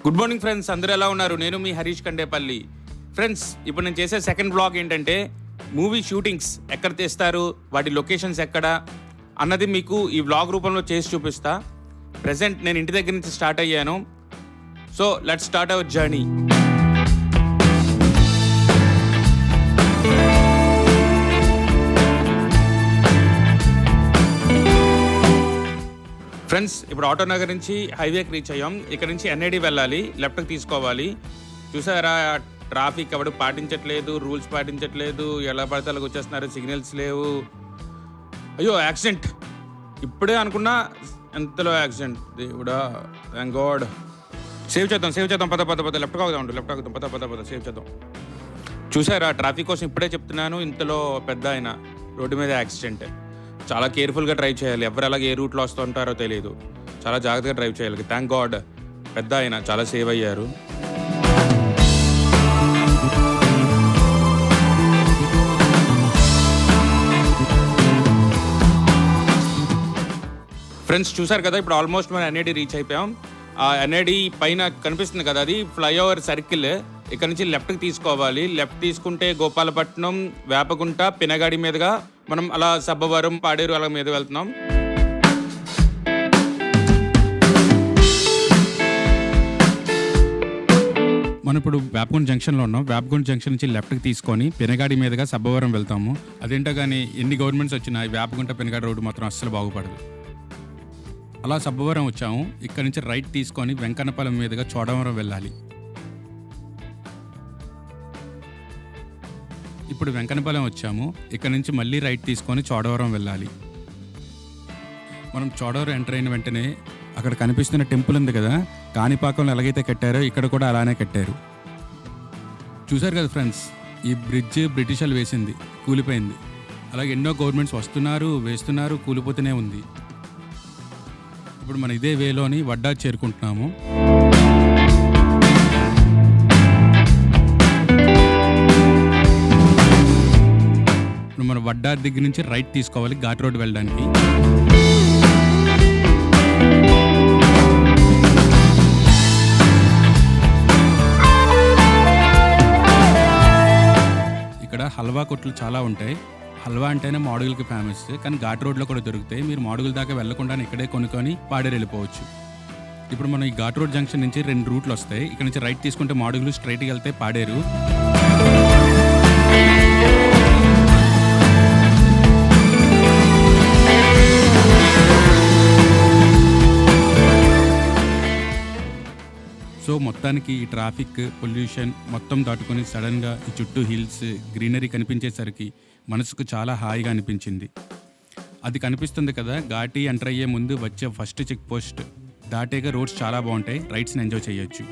Good morning friends, అందరూ ఎలా ఉన్నారు? నేను మీ హరీష్ కండేపల్లి. ఫ్రెండ్స్, ఇప్పుడు నేను చేసే సెకండ్ బ్లాగ్ ఏంటంటే మూవీ షూటింగ్స్ ఎక్కడ తీస్తారు, వాటి లొకేషన్స్ ఎక్కడ అన్నది మీకు ఈ వ్లాగ్ రూపంలో చేసి చూపిస్తా. ప్రెజెంట్ నేను ఇంటి దగ్గర నుంచి స్టార్ట్ అయ్యాను. So let's start our journey. Friends, ఇప్పుడు ఆటోనగర్ నుంచి హైవేకి రీచ్ అయ్యాం. ఇక్కడ నుంచి ఎన్ఐడి వెళ్ళాలి, లెఫ్ట్కి తీసుకోవాలి. చూసారా, ట్రాఫిక్ ఎవడు పాటించట్లేదు, రూల్స్ పాటించట్లేదు, ఎలా పడితే అలాగ వచ్చేస్తున్నారు, సిగ్నల్స్ లేవు. అయ్యో యాక్సిడెంట్! ఇప్పుడే అనుకున్నా ఎంతలో యాక్సిడెంట్. దేవుడా, థ్యాంక్ గాడ్. సేవ్ చేద్దాం పద లెఫ్ట్గా ఆగుదాం పద సేవ్ చేద్దాం. చూసారా, ట్రాఫిక్ కోసం ఇప్పుడే చెప్తున్నాను, ఇంతలో పెద్ద ఆయన రోడ్డు మీద యాక్సిడెంట్. చాలా కేర్ఫుల్గా డ్రైవ్ చేయాలి. ఎవరు అలాగే ఏ రూట్లో వస్తుంటారో తెలియదు, చాలా జాగ్రత్తగా డ్రైవ్ చేయాలి. థ్యాంక్ గాడ్ పెద్ద ఆయన చాలా సేవ్ అయ్యారు. ఫ్రెండ్స్, చూసారు కదా, ఇప్పుడు ఆల్మోస్ట్ మనం ఎన్ఐడి రీచ్ అయిపోయాం. ఆ ఎన్ఐడి పైన కనిపిస్తుంది కదా, అది ఫ్లైఓవర్ సర్కిల్. ఇక్కడ నుంచి లెఫ్ట్కి తీసుకోవాలి. లెఫ్ట్ తీసుకుంటే గోపాలపట్నం, వేపగుంట, పినగాడి మీదుగా మనం అలా సబ్బవరం, పాడేరు అలా మీద వెళ్తున్నాం. మనం ఇప్పుడు వేపగుంట జంక్షన్లో ఉన్నాం. వేపగుంట జంక్షన్ నుంచి లెఫ్ట్కి తీసుకొని పినగాడి మీదుగా సబ్బవరం వెళ్తాము. అదేంటో కానీ ఎన్ని గవర్నమెంట్స్ వచ్చినా వేపగుంట పినగాడి రోడ్డు మాత్రం అస్సలు బాగుపడదు. అలా సబ్బవరం వచ్చాము. ఇక్కడ నుంచి రైట్ తీసుకొని వెంకన్నపాలెం మీదుగా చోడవరం వెళ్ళాలి. ఇప్పుడు వెంకన్నపాలెం వచ్చాము. ఇక్కడ నుంచి మళ్ళీ రైట్ తీసుకొని చోడవరం వెళ్ళాలి. మనం చోడవరం ఎంటర్ అయిన వెంటనే అక్కడ కనిపిస్తున్న టెంపుల్ ఉంది కదా, కాణిపాకంలో ఎలాగైతే కట్టారో ఇక్కడ కూడా అలానే కట్టారు. చూసారు కదా ఫ్రెండ్స్, ఈ బ్రిడ్జ్ బ్రిటిష్ వాళ్ళు వేసింది, కూలిపోయింది. అలాగే ఎన్నో గవర్నమెంట్స్ వస్తున్నారు, వేస్తున్నారు, కూలిపోతూనే ఉంది. ఇప్పుడు మనం ఇదే వేలోని వడ్డా చేరుకుంటున్నాము. మనం వడ్డార్ దగ్గర నుంచి రైట్ తీసుకోవాలి ఘాట్ రోడ్ వెళ్ళడానికి. ఇక్కడ హల్వా కొట్లు చాలా ఉంటాయి. హల్వా అంటేనే మాడుగులకి ఫేమస్, కానీ ఘాట్ రోడ్లో కూడా దొరుకుతాయి. మీరు మాడుగుల దాకా వెళ్ళకుండా ఇక్కడే కొనుక్కొని పాడేరు వెళ్ళిపోవచ్చు. ఇప్పుడు మనం ఈ ఘాట్ రోడ్ జంక్షన్ నుంచి 2 రూట్లు వస్తాయి. ఇక్కడ నుంచి రైట్ తీసుకుంటే మాడుగులు, స్ట్రైట్గా వెళ్తే పాడేరు. సో మొత్తానికి ఈ ట్రాఫిక్, పొల్యూషన్ మొత్తం దాటుకొని సడన్గా ఈ చుట్టూ హిల్స్, గ్రీనరీ కనిపించేసరికి మనసుకు చాలా హాయిగా అనిపించింది. అది కనిపిస్తుంది కదా, ఘాటి ఎంటర్ అయ్యే ముందు వచ్చే ఫస్ట్ చెక్ పోస్ట్ దాటేగా రోడ్స్ చాలా బాగుంటాయి, రైడ్స్ని ఎంజాయ్ చేయొచ్చు.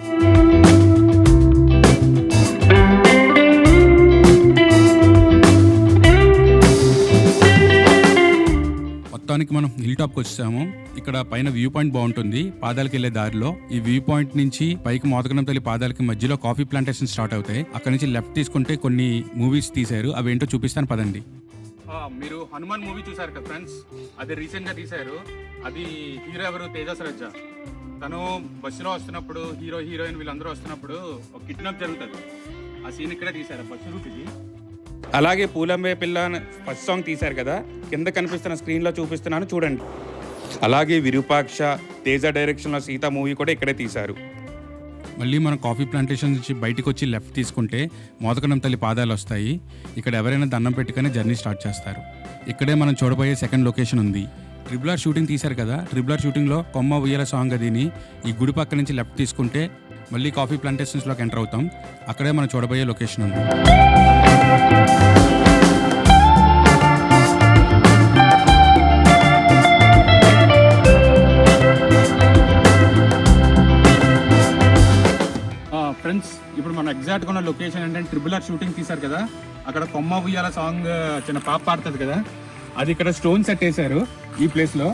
మొత్తానికి మనం హిల్ టాప్కి వచ్చాము. ఇక్కడ పైన వ్యూ పాయింట్ బాగుంటుంది పాదాలకి వెళ్ళే దారిలో. ఈ వ్యూ పాయింట్ నుంచి పైకి మోదకనం తల్లి పాదాలకి మధ్యలో కాఫీ ప్లాంటేషన్ స్టార్ట్ అవుతాయి. అక్కడ నుంచి లెఫ్ట్ తీసుకుంటే కొన్ని మూవీస్ తీశారు, అవి ఏంటో చూపిస్తాను పదండి. మీరు హనుమాన్ మూవీ చూసారు కదా ఫ్రెండ్స్, అది రీసెంట్ గా తీశారు. అది హీరో ఎవరు? తేజ సరజ్జ. తను బస్సులో వస్తున్నప్పుడు హీరో హీరోయిన్ వీళ్ళందరూ వస్తున్నప్పుడు ఒక కిడ్నాప్ జరుగుతుంది. ఆ సీన్ ఇక్కడే తీశారు, బస్సు రూట్ ఇది. అలాగే పూలంబే పిల్ల ఫస్ట్ సాంగ్ తీశారు కదా, కింద కనిపిస్తున్న స్క్రీన్లో చూపిస్తున్నాను చూడండి. అలాగే విరూపాక్ష, తేజ డైరెక్షన్లో సీత మూవీ కూడా ఇక్కడే తీశారు. మళ్ళీ మనం కాఫీ ప్లాంటేషన్ నుంచి బయటకు వచ్చి లెఫ్ట్ తీసుకుంటే మోదకనం తల్లి పాదాలు వస్తాయి. ఇక్కడ ఎవరైనా దండం పెట్టుకుని జర్నీ స్టార్ట్ చేస్తారు. ఇక్కడే మనం చూడబోయే సెకండ్ లొకేషన్ ఉంది. RRR షూటింగ్ తీశారు కదా, RRR షూటింగ్లో కొమ్మ ఉయ్యాల సాంగ్ అదిని ఈ గుడి పక్క నుంచి లెఫ్ట్ తీసుకుంటే మళ్ళీ కాఫీ ప్లాంటేషన్స్లోకి ఎంటర్ అవుతాం. అక్కడే మనం చూడబోయే లొకేషన్ ఉంది. ఫ్రెండ్స్, ఇప్పుడు మన ఎగ్జాక్ట్గా ఉన్న లొకేషన్ ఏంటంటే RRR షూటింగ్ తీశారు కదా, అక్కడ కొమ్మ ఉయ్యాల సాంగ్ చిన్న పాప పాడుతుంది కదా, అది ఇక్కడ స్టోన్ సెట్ వేసారు. ఈ ప్లేస్లో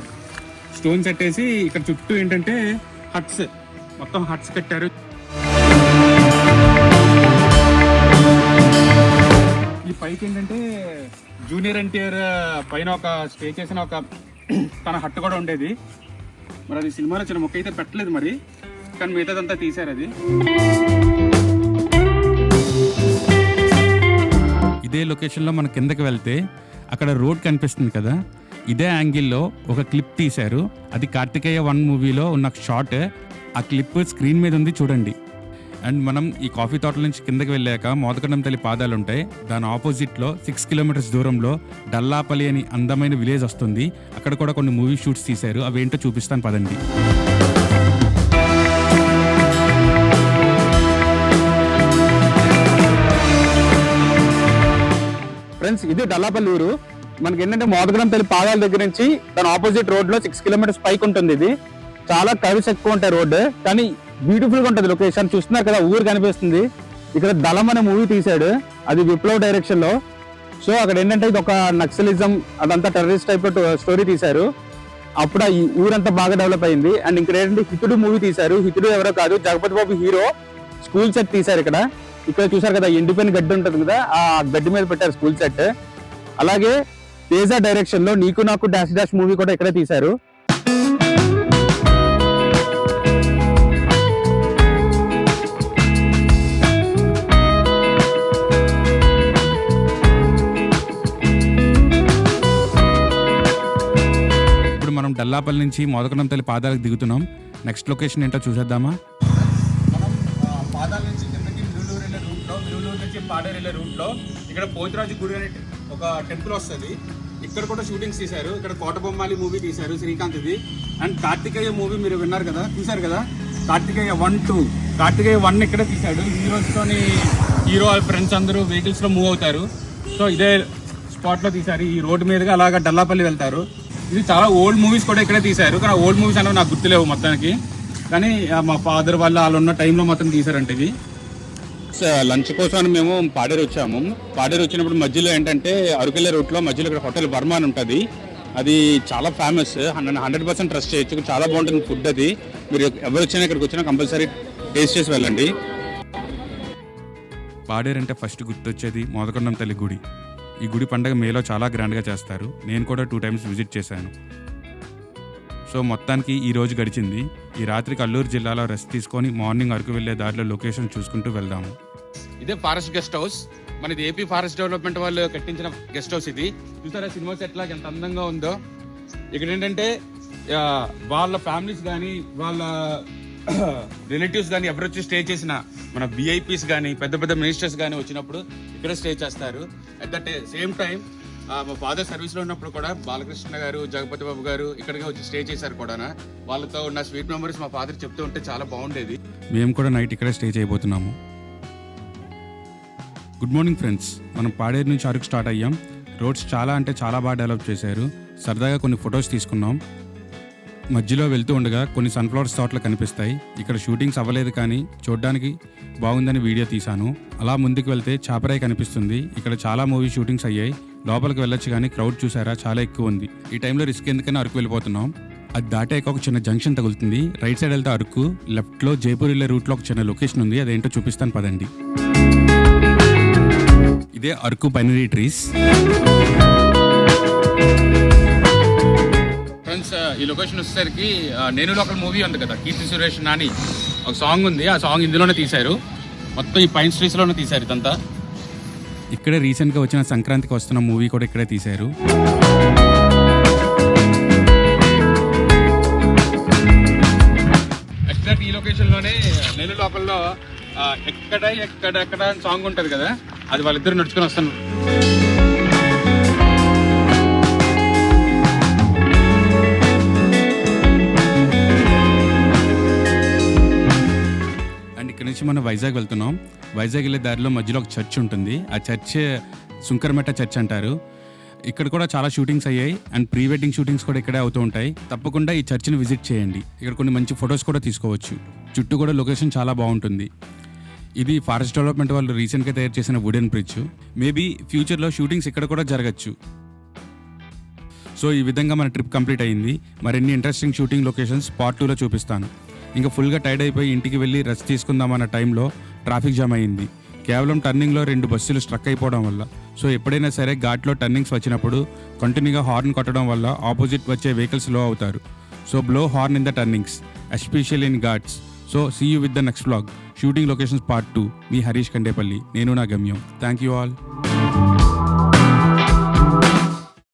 స్టోన్ సెట్ వేసి ఇక్కడ చుట్టూ ఏంటంటే హట్స్, మొత్తం హట్స్ కట్టారు. ఈ పైకి ఏంటంటే జూనియర్ ఎన్టీఆర్ పైన ఒక స్టే చేసిన ఒక తన హట్టు కూడా ఉండేది. మరి అది సినిమాలో చిన్న మొక్క అయితే పెట్టలేదు మరి, కానీ మిగతాదంతా తీశారు అది. ఇదే లొకేషన్లో మనం కిందకి వెళ్తే అక్కడ రోడ్ కనిపిస్తుంది కదా, ఇదే యాంగిల్లో ఒక క్లిప్ తీశారు. అది కార్తికేయ 1 మూవీలో ఉన్న షాట్. ఆ క్లిప్ స్క్రీన్ మీద ఉంది, చూడండి. అండ్ మనం ఈ కాఫీ తోటల నుంచి కిందకి వెళ్ళాక మోదకండం తల్లి పాదాలు ఉంటాయి. దాని ఆపోజిట్లో 6 కిలోమీటర్స్ దూరంలో డల్లాపల్లి అని అందమైన విలేజ్ వస్తుంది. అక్కడ కూడా కొన్ని మూవీ షూట్స్ తీశారు. అవేంటో చూపిస్తాను పదండి. ఫ్రెండ్స్, ఇది డల్లాపల్లి ఊరు. మనకి ఏంటంటే మోదగడం తల్లి పాదాల దగ్గర నుంచి దాని ఆపోజిట్ రోడ్ లో 6 కిలోమీటర్స్ పైకి ఉంటుంది. ఇది చాలా కర్వ్స్ ఎక్కువ ఉంటాయి రోడ్డు, కానీ బ్యూటిఫుల్ గా ఉంటుంది లొకేషన్. చూస్తున్నారు కదా, ఊరు కనిపిస్తుంది. ఇక్కడ దళం అనే మూవీ తీశాడు, అది విప్లవ్ డైరెక్షన్ లో. సో అక్కడ ఏంటంటే ఇది ఒక నక్సలిజం, అదంతా టెర్రరిస్ట్ టైప్ స్టోరీ తీశారు. అప్పుడు ఈ ఊరంతా బాగా డెవలప్ అయింది. అండ్ ఇక్కడ ఏంటంటే హితుడు మూవీ తీశారు. హితుడు ఎవరో కాదు, జగపతి బాబు హీరో. స్కూల్ సెట్ తీశారు ఇక్కడ. ఇక్కడ చూసారు కదా, ఎండిపోయిన గడ్డి ఉంటుంది కదా, ఆ గడ్డి మీద పెట్టారు స్కూల్ సెట్. అలాగే తేజ డైరెక్షన్ లో నీకు నాకు డాష్ డాష్ మూవీ కూడా ఇక్కడే తీశారు. ఇప్పుడు మనం డల్లాపల్లి నుంచి మోదకండం తల్లి పాదాలకు దిగుతున్నాం. నెక్స్ట్ లొకేషన్ ఏంటో చూసేద్దామా. పాదాల నుంచి కిందకి మిరులూరు వెళ్ళే రూట్లో, మిరులూరు నుంచి పాడేరు వెళ్ళే రూట్లో ఇక్కడ పోతురాజు గుడి అనే ఒక టెంపుల్ వస్తుంది. ఇక్కడ కూడా షూటింగ్స్ తీశారు. ఇక్కడ కోటబొమ్మాలి మూవీ తీశారు శ్రీకాంత్ ఇది. అండ్ కార్తికేయ మూవీ మీరు విన్నారు కదా, చూశారు కదా, కార్తికేయ 1, 2. కార్తికేయ 1 ఇక్కడే తీశాడు. హీరోస్తోని హీరో ఫ్రెండ్స్ అందరూ వెహికల్స్లో మూవ్ అవుతారు. సో ఇదే స్పాట్లో తీశారు. ఈ రోడ్డు మీదుగా అలాగా డల్లాపల్లి వెళ్తారు. ఇది చాలా ఓల్డ్ మూవీస్ కూడా ఇక్కడే తీశారు. కానీ ఓల్డ్ మూవీస్ అనేవి నాకు గుర్తులేవు మొత్తానికి, కానీ మా ఫాదర్ వాళ్ళు ఉన్న టైంలో మొత్తం తీశారంటే ఇది. లంచ్ కోసం మేము పాడేరు వచ్చాము. పాడేరు వచ్చినప్పుడు మధ్యలో ఏంటంటే అరకెళ్ళే రూట్లో మధ్యలో ఇక్కడ హోటల్ వర్మ అని ఉంటుంది. అది చాలా ఫేమస్, 100% ట్రస్ట్ చేయొచ్చు. చాలా బాగుంటుంది ఫుడ్. అది మీరు ఎవరు వచ్చినా ఇక్కడికి వచ్చినా కంపల్సరీ టేస్ట్ చేసి వెళ్ళండి. పాడేరు అంటే ఫస్ట్ గుర్తొచ్చేది మోదకొండం తల్లి గుడి. ఈ గుడి పండుగ మేలో చాలా గ్రాండ్గా చేస్తారు. నేను కూడా 2 times విజిట్ చేశాను. సో మొత్తానికి ఈ రోజు గడిచింది. ఈ రాత్రికి అల్లూరు జిల్లాలో రెస్ట్ తీసుకొని మార్నింగ్ అరకు వెళ్ళే దారిలో లొకేషన్ చూసుకుంటూ వెళ్దాము. ఇదే ఫారెస్ట్ గెస్ట్ హౌస్. మనది ఏపీ ఫారెస్ట్ డెవలప్మెంట్ వాళ్ళు కట్టించిన గెస్ట్ హౌస్ ఇది. చూసారా సినిమా సెట్ లాగా ఎంత అందంగా ఉందో. ఇక్కడ ఏంటంటే వాళ్ళ ఫ్యామిలీస్ కానీ వాళ్ళ రిలేటివ్స్ కానీ ఎవరు వచ్చి స్టే చేసిన మన విఐపీస్ కానీ పెద్ద పెద్ద మినిస్టర్స్ కానీ వచ్చినప్పుడు ఇక్కడ స్టే చేస్తారు. అట్ దట్ సేమ్ టైం మా ఫాదర్ సర్వీస్లో ఉన్నప్పుడు కూడా బాలకృష్ణ గారు, జగపతి బాబు గారు ఇక్కడికి వచ్చి స్టే చేశారు కూడా. వాళ్ళతో ఉన్న స్వీట్ మెమరీస్ మా ఫాదర్ చెప్తూ ఉంటే చాలా బాగుండేది. మేము కూడా నైట్ ఇక్కడే స్టే చేయబోతున్నాము. Good morning friends. మనం పాడేరు నుంచి అరకు స్టార్ట్ అయ్యాం. రోడ్స్ చాలా అంటే చాలా బాగా డెవలప్ చేశారు. సరదాగా కొన్ని ఫొటోస్ తీసుకున్నాం. మధ్యలో వెళ్తూ ఉండగా కొన్ని సన్ఫ్లవర్స్ తోటలు కనిపిస్తాయి. ఇక్కడ షూటింగ్స్ అవ్వలేదు కానీ చూడడానికి బాగుందని వీడియో తీశాను. అలా ముందుకు వెళ్తే చాపరాయి కనిపిస్తుంది. ఇక్కడ చాలా మూవీ షూటింగ్స్ అయ్యాయి. లోపలికి వెళ్ళొచ్చు కానీ క్రౌడ్ చూసారా, చాలా ఎక్కువ ఉంది. ఈ టైంలో రిస్క్ ఎందుకని అరకు వెళ్ళిపోతున్నాం. అది దాటాక ఒక చిన్న జంక్షన్ తగులుతుంది. రైట్ సైడ్ వెళ్తే అరకు, లెఫ్ట్లో జైపూర్ వెళ్ళే రూట్లో ఒక చిన్న లొకేషన్ ఉంది. అదేంటో చూపిస్తాను పదండి. ఇదే అరకు బైనరీ ట్రీస్. ఫ్రెండ్స్, ఈ లొకేషన్ వచ్చేసరికి నేను లోకల్ మూవీ ఉంది కదా, కీర్తి సురేష్ నాని ఒక సాంగ్ ఉంది. ఆ సాంగ్ ఇందులోనే తీశారు. మొత్తం ఈ పైన్ స్ట్రీట్స్లోనే తీశారు ఇదంతా. ఇక్కడే రీసెంట్గా వచ్చిన సంక్రాంతికి వస్తున్న మూవీ కూడా ఇక్కడే తీశారు. ఎగ్జాక్ట్ ఈ లొకేషన్లోనే నేను లోకల్లో ఎక్కడ సాంగ్ ఉంటుంది కదా, అది వాళ్ళిద్దరు నడుచుకొని వస్తాను. అండ్ ఇక్కడ నుంచి మనం వైజాగ్ వెళ్తున్నాం. వైజాగ్ వెళ్ళే దారిలో మధ్యలో ఒక చర్చ్ ఉంటుంది. ఆ చర్చ్ సుంకరమెట్ట చర్చ్ అంటారు. ఇక్కడ కూడా చాలా షూటింగ్స్ అయ్యాయి. అండ్ ప్రీ వెడ్డింగ్ షూటింగ్స్ కూడా ఇక్కడే అవుతూ ఉంటాయి. తప్పకుండా ఈ చర్చ్ని విజిట్ చేయండి. ఇక్కడ కొన్ని మంచి ఫొటోస్ కూడా తీసుకోవచ్చు. చుట్టూ కూడా లొకేషన్ చాలా బాగుంటుంది. ఇది ఫారెస్ట్ డెవలప్మెంట్ వాళ్ళు రీసెంట్గా తయారు చేసిన వుడెన్ బ్రిడ్జ్. మేబీ ఫ్యూచర్లో షూటింగ్స్ ఇక్కడ కూడా జరగచ్చు. సో ఈ విధంగా మన ట్రిప్ కంప్లీట్ అయ్యింది. మరిన్ని ఇంట్రెస్టింగ్ షూటింగ్ లొకేషన్స్ పార్ట్ 2లో చూపిస్తాను. ఇంకా ఫుల్గా టైర్డ్ అయిపోయి ఇంటికి వెళ్ళి రెస్ట్ తీసుకుందామన్న టైంలో ట్రాఫిక్ జామ్ అయ్యింది. కేవలం టర్నింగ్లో 2 బస్సులు స్ట్రక్ అయిపోవడం వల్ల. సో ఎప్పుడైనా సరే ఘాట్లో టర్నింగ్స్ వచ్చినప్పుడు కంటిన్యూగా హార్న్ కొట్టడం వల్ల ఆపోజిట్ వచ్చే వెహికల్స్ లో అవుతారు. So blow horn in the turnings, especially in ghats. So see you with the next vlog. Shooting locations part 2. మీ హరీష్ కండేపల్లి. నేను నా గమ్యం. Thank you all.